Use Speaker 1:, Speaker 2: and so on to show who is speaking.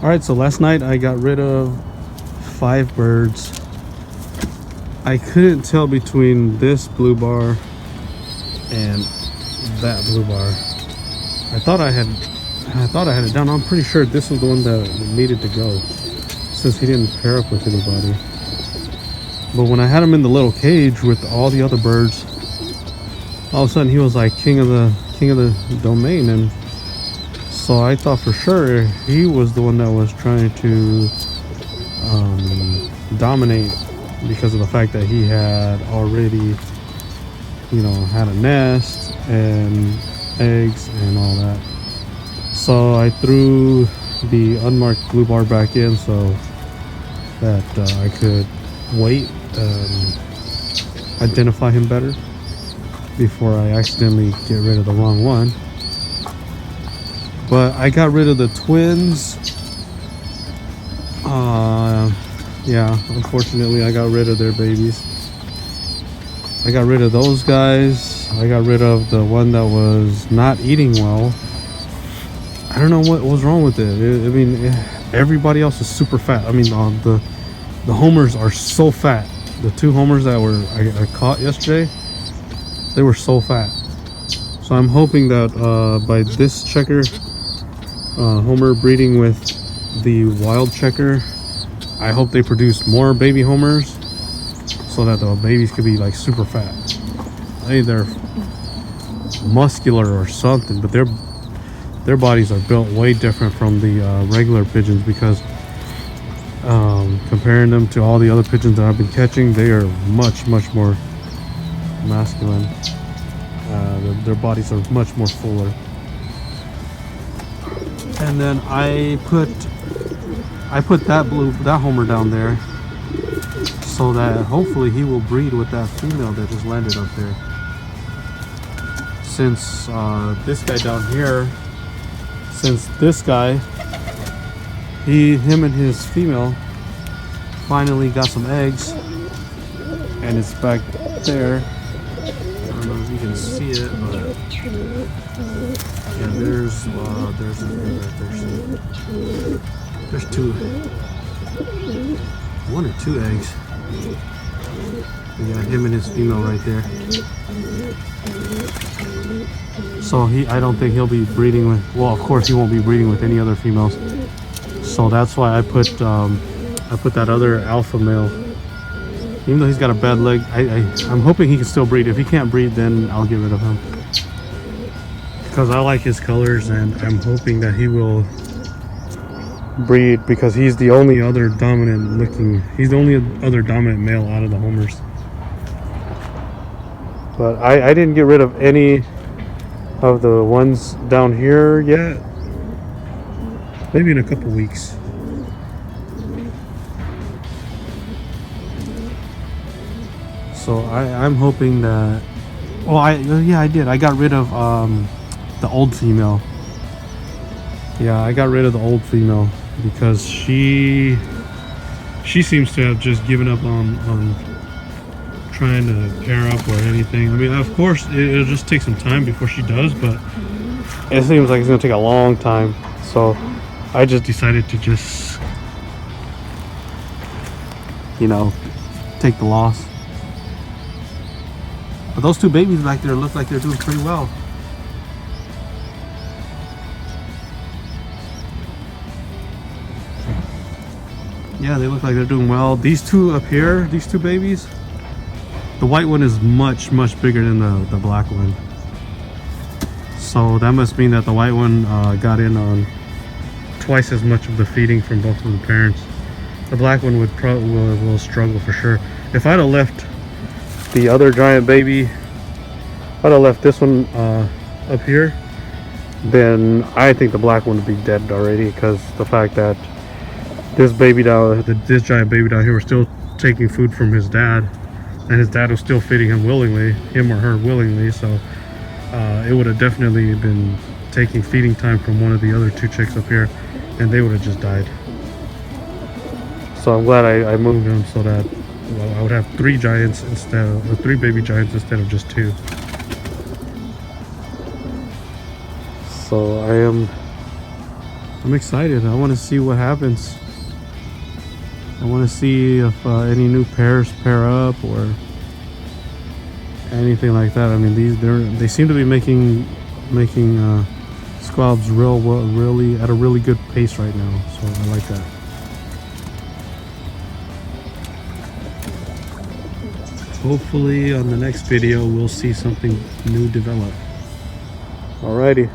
Speaker 1: Alright, so last night I got rid of 5 birds. I couldn't tell between this blue bar and that blue bar. I thought I had it down. I'm pretty sure this was the one that needed to go, since he didn't pair up with anybody. But when I had him in the little cage with all the other birds, all of a sudden he was like king of the domain, and so I thought for sure he was the one that was trying to dominate, because of the fact that he had already, had a nest and eggs and all that. So I threw the unmarked blue bar back in so that I could wait and identify him better before I accidentally get rid of the wrong one. But I got rid of the twins. Yeah, unfortunately I got rid of their babies. I got rid of those guys. I got rid of the one that was not eating well. I don't know what was wrong with it. I mean, everybody else is super fat. I mean, the homers are so fat. The 2 homers that I caught yesterday, they were so fat. So I'm hoping that by this checker homer breeding with the wild checker, I hope they produce more baby homers so that the babies could be like super fat. I think they're muscular or something, but their bodies are built way different from the regular pigeons, because comparing them to all the other pigeons that I've been catching, they are much more masculine. Their bodies are much more fuller. And then I put that homer down there so that hopefully he will breed with that female that just landed up there. Since this guy down here, him and his female finally got some eggs, and it's back there. I don't know if you can see it, but yeah, there's a egg right there. See? There's 2, 1 or 2 eggs. We got him and his female right there. So I don't think he'll be breeding with. Well, of course he won't be breeding with any other females. So that's why I put that other alpha male. Even though he's got a bad leg, I'm hoping he can still breed. If he can't breed, then I'll get rid of him, because I like his colors, and I'm hoping that he will breed, because he's the only other dominant male out of the homers. But I didn't get rid of any of the ones down here yet. Maybe in a couple weeks. So I'm hoping that. Well, I did. I got rid of the old female. Yeah, I got rid of the old female because she seems to have just given up on trying to pair up or anything. I mean, of course, it'll just take some time before she does, but it seems like it's gonna take a long time. So I just decided to just, take the loss. But those 2 babies back there look like they're doing pretty well. Yeah, they look like they're doing well. These 2 up here, these 2 babies, the white one is much bigger than the black one. So that must mean that the white one got in on twice as much of the feeding from both of the parents. The black one will struggle for sure. If I'd have left the other giant baby, if I'd have left this one up here, then I think the black one would be dead already, because the fact that this giant baby down here was still taking food from his dad, and his dad was still feeding him or her willingly. So it would have definitely been taking feeding time from one of the other 2 chicks up here, and they would have just died. So I'm glad I moved them so that I would have 3 giants instead of 3 baby giants instead of just 2. So I'm excited. I want to see what happens. I want to see if any new pairs pair up or anything like that. I mean, they seem to be making squabs really at a really good pace right now. So I like that. Hopefully on the next video we'll see something new develop. Alrighty.